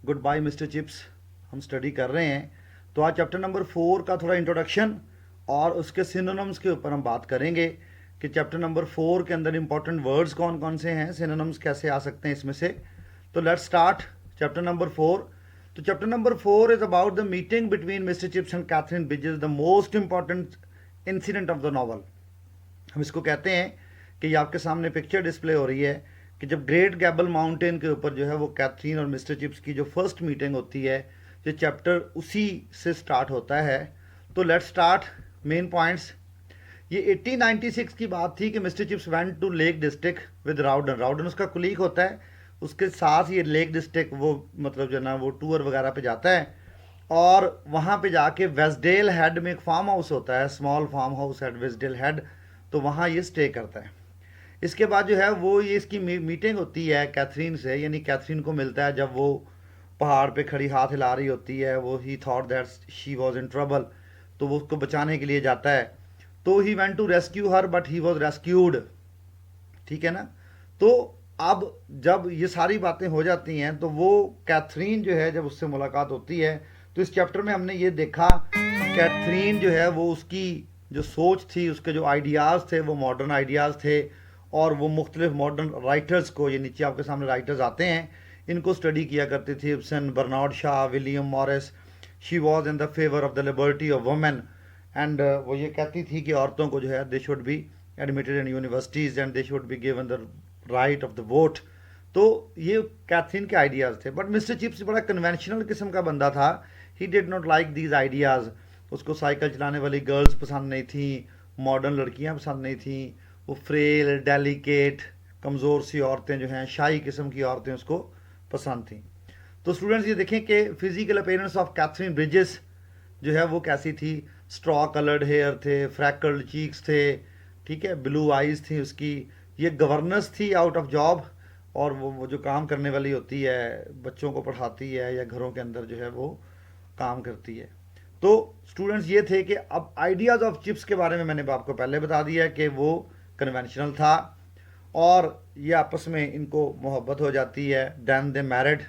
Good bye mister Chips. हम study कर रहे हैं, तो आज चैप्टर नंबर 4 का थोड़ा इंट्रोडक्शन और उसके सिनोनिम्स के ऊपर हम बात करेंगे कि चैप्टर नंबर 4 के अंदर इंपॉर्टेंट वर्ड्स कौन कौन से हैं, सिनोनिम्स कैसे आ सकते हैं इसमें से। तो लेट्स स्टार्ट चैप्टर नंबर 4। तो chapter number 4 is about the meeting between mister Chips and Katherine Bridges, the most important incident of the novel. हम इसको कहते हैं कि ये आपके सामने पिक्चर डिस्प्ले हो रही है कि जब ग्रेट गैबल माउंटेन के ऊपर जो है वो कैथरीन और मिस्टर चिप्स की जो फर्स्ट मीटिंग होती है, ये चैप्टर उसी से स्टार्ट होता है। तो लेट्स स्टार्ट मेन पॉइंट्स। ये 1896 की बात थी कि Mister Chips went to Lake District with Rowden. Rowden उसका कुलीग होता है, उसके साथ ये लेक डिस्ट्रिक्ट वो मतलब जो ना वो टूर वगैरह पे जाता है और वहाँ पे जाके वेस्डेल हेड में एक फार्म हाउस होता है, small farm house at Wasdale Head, तो वहाँ ये स्टे करता है। इसके बाद जो है वो ये इसकी मीटिंग होती है कैथरीन से, यानी कैथरीन को मिलता है जब वो पहाड़ पे खड़ी हाथ हिला रही होती है। वो he thought that she was in trouble, तो वो उसको बचाने के लिए जाता है। तो he went to rescue her but he was rescued, ठीक है ना। तो अब जब ये सारी बातें हो जाती हैं तो वो कैथरीन जो है जब उससे मुलाकात होती है, तो इस चैप्टर में हमने ये देखा कैथरीन जो है वो उसकी जो सोच थी, उसके जो आइडियाज़ थे वो मॉडर्न आइडियाज़ थे और वो मुख्तलिफ मॉडर्न राइटर्स को, ये नीचे आपके सामने राइटर्स आते हैं, इनको स्टडी किया करती थी। Ibsen, Bernard Shaw, William Morris. She was in the favour of the liberty of women and वो ये कहती थी कि औरतों को जो है they should be admitted in universities and they should be given the right of the vote. तो ये कैथरीन के आइडियाज़ थे। बट मिस्टर चिप्स बड़ा कन्वेंशनल किस्म का बंदा था। He did not like these ideas. उसको साइकिल चलाने वाली गर्ल्स पसंद नहीं थी, मॉडर्न लड़कियां पसंद नहीं थी। वो फ्रेल, डेलिकेट, कमज़ोर सी औरतें जो हैं, शाही किस्म की औरतें उसको पसंद थी। तो स्टूडेंट्स ये देखें कि physical appearance of Katherine Bridges जो है वो कैसी थी। स्ट्रॉ कलर्ड हेयर थे, फ्रैकल्ड चीक्स थे, ठीक है, ब्लू आइज़ थी उसकी। ये गवर्नेंस थी आउट ऑफ जॉब, और वो जो काम करने वाली होती है, बच्चों को पढ़ाती है या घरों के अंदर जो है वो काम करती है। तो स्टूडेंट्स ये थे कि अब आइडियाज़ ऑफ चिप्स के बारे में मैंने आपको पहले बता दिया कि वो कन्वेंशनल था और ये आपस में इनको मोहब्बत हो जाती है। देन दे मैरिड,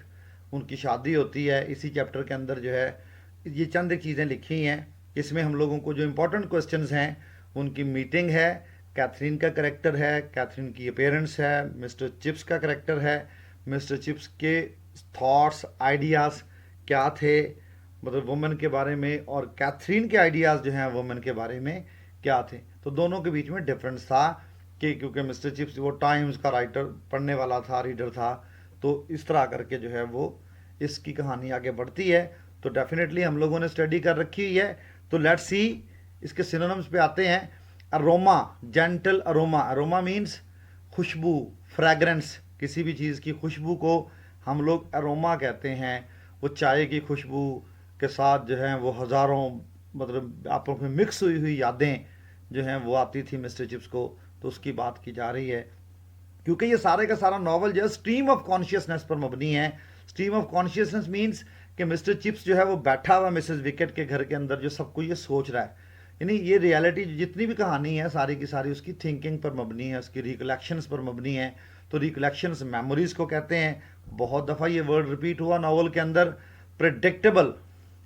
उनकी शादी होती है। इसी चैप्टर के अंदर जो है ये चंद एक चीज़ें लिखी हैं। इसमें हम लोगों को जो इंपॉर्टेंट क्वेश्चंस हैं, उनकी मीटिंग है, कैथरीन का करेक्टर है, कैथरीन की अपीयरेंस है, मिस्टर चिप्स का करेक्टर है, मिस्टर चिप्स के थॉट्स आइडियाज़ क्या थे मतलब वुमेन के बारे में, और कैथरीन के आइडियाज़ जो हैं वुमेन के बारे में क्या थे। तो दोनों के बीच में डिफरेंस था कि क्योंकि मिस्टर चिप्स वो टाइम्स का राइटर, पढ़ने वाला था, रीडर था, तो इस तरह करके जो है वो इसकी कहानी आगे बढ़ती है। तो डेफिनेटली हम लोगों ने स्टडी कर रखी हुई है। तो लेट्स सी इसके सिनोनिम्स पे आते हैं। Aroma, gentle aroma. Aroma means खुशबू, फ्रैग्रेंस, किसी भी चीज़ की खुशबू को हम लोग अरोमा कहते हैं। वो चाय की खुशबू के साथ जो है वो हज़ारों मतलब आपस में मिक्स हुई हुई यादें जो हैं वो आती थी मिस्टर चिप्स को, तो उसकी बात की जा रही है। क्योंकि ये सारे का सारा नॉवल जो है स्ट्रीम ऑफ कॉन्शियसनेस पर मबनी है। स्ट्रीम ऑफ कॉन्शियसनेस मीन्स कि मिस्टर चिप्स जो है वो बैठा हुआ मिसेस विकेट के घर के अंदर जो सब कुछ ये सोच रहा है, यानी ये रियलिटी जितनी भी कहानी है सारी की सारी उसकी थिंकिंग पर मबनी है, उसकी रिकलेक्शंस पर मबनी है। तो रिकलेक्शंस मेमोरीज को कहते हैं। बहुत दफ़ा ये वर्ड रिपीट हुआ नॉवल के अंदर। Predictable,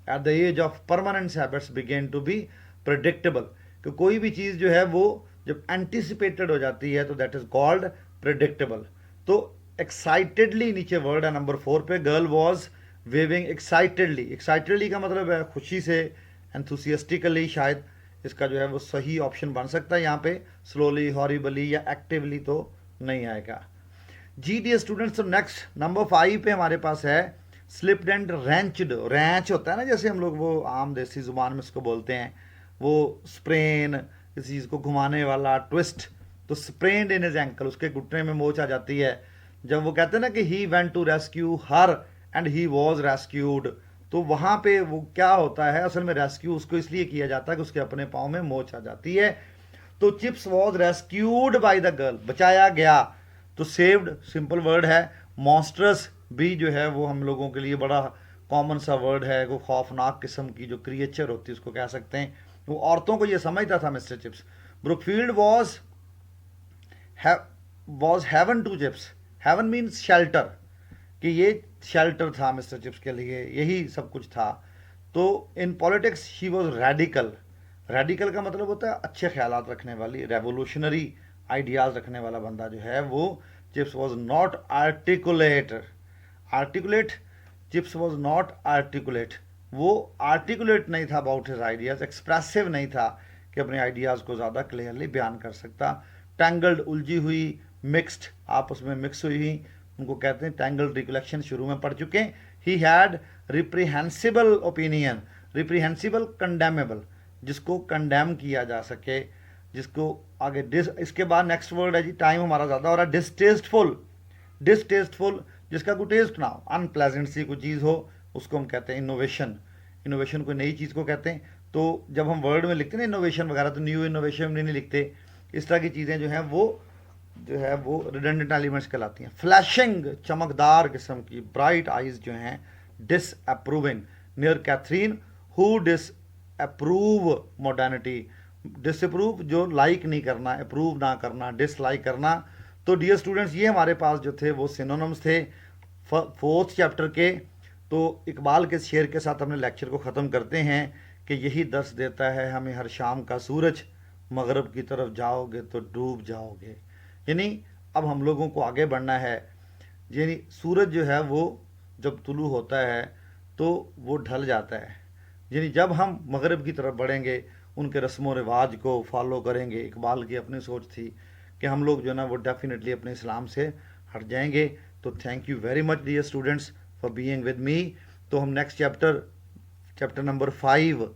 at the age of permanent habits begin to be predictable, कि कोई भी चीज़ जो है वो जब एंटिसिपेटेड हो जाती है तो दैट इज कॉल्ड प्रिडिक्टेबल। तो एक्साइटेडली नीचे वर्ड है नंबर 4 पे। Girl was waving excitedly. Excitedly का मतलब है खुशी से, एंथुसियास्टिकली शायद इसका जो है वो सही ऑप्शन बन सकता है यहाँ पे। स्लोली, हॉरिबली या एक्टिवली तो नहीं आएगा। जी डी स्टूडेंट्स, तो नेक्स्ट नंबर 5 पे हमारे पास है स्लिप्ड एंड रेंच्ड। रैंच होता है ना, जैसे हम लोग वो आम देसी जुबान में उसको बोलते हैं, वो स्प्रेन, किसी चीज़ को घुमाने वाला, ट्विस्ट। तो स्प्रेन्ड इन हिज एंकल, उसके घुटने में मोच आ जाती है। जब वो कहते हैं ना कि he went to rescue her and he was rescued, तो वहाँ पे वो क्या होता है, असल में रेस्क्यू उसको इसलिए किया जाता है कि उसके अपने पाँव में मोच आ जाती है। तो chips was rescued by the girl, बचाया गया। तो सेव्ड सिंपल वर्ड है। मॉन्स्ट्रस भी जो है वो हम लोगों के लिए बड़ा कॉमन सा वर्ड है। वो खौफनाक किस्म की जो क्रिएचर होती है उसको कह सकते हैं। वो औरतों को ये समझता था mister Chips. Brookfield was haven to Chips. Haven means shelter, कि ये शेल्टर था मिस्टर चिप्स के लिए, यही सब कुछ था। तो in politics he was radical. Radical का मतलब होता है अच्छे ख्यालात रखने वाली, रेवोल्यूशनरी आइडियाज़ रखने वाला बंदा जो है वो chips was not articulate. Articulate, chips was not articulate, वो आर्टिकुलेट नहीं था अबाउट हिज आइडियाज़, एक्सप्रेसिव नहीं था कि अपने आइडियाज़ को ज़्यादा क्लियरली बयान कर सकता। टैंगल्ड, उलझी हुई, मिक्स्ड, आपस में मिक्स हुई हुई, उनको कहते हैं टैंगल्ड रिकलेक्शन, शुरू में पढ़ चुके। ही हैड रिप्रीहेंसिबल ओपिनियन, रिप्रीहेंसिबल कंडेमेबल, जिसको कंडेम किया जा सके, जिसको आगे इसके बाद नेक्स्ट वर्ड है जी, टाइम हमारा ज़्यादा हो रहा है, डिसटेस्टफुल। डिसटेस्टफुल, जिसका कोई टेस्ट ना हो, अनप्लेजेंट सी कोई चीज़ हो, उसको हम कहते हैं इनोवेशन। इनोवेशन कोई नई चीज़ को कहते हैं। तो जब हम वर्ड में लिखते हैं ना इनोवेशन वगैरह, तो न्यू इनोवेशन नहीं लिखते। इस तरह की चीज़ें जो हैं वो जो है वो रिडंडेंट एलिमेंट्स कहलाती हैं। फ्लैशिंग, चमकदार किस्म की, ब्राइट आइज जो हैं। Disapproving, near Katherine who disapprove modernity. Disapprove जो लाइक नहीं करना, अप्रूव ना करना, डिसलाइक करना। तो डियर स्टूडेंट्स, ये हमारे पास जो थे वो सिनोनिम्स थे फोर्थ चैप्टर के। तो इकबाल के शेर के साथ हमने लेक्चर को ख़त्म करते हैं कि यही दर्स देता है हमें हर शाम का सूरज, मगरब की तरफ जाओगे तो डूब जाओगे। यानी अब हम लोगों को आगे बढ़ना है। यानी सूरज जो है वो जब तुलू होता है तो वो ढल जाता है। यानी जब हम मगरब की तरफ बढ़ेंगे, उनके रस्म व रिवाज को फॉलो करेंगे। इकबाल की अपनी सोच थी कि हम लोग जो है ना वो डेफिनेटली अपने इस्लाम से हट जाएंगे। तो thank you very much dear students for being with me. तो हम नेक्स्ट चैप्टर नंबर 5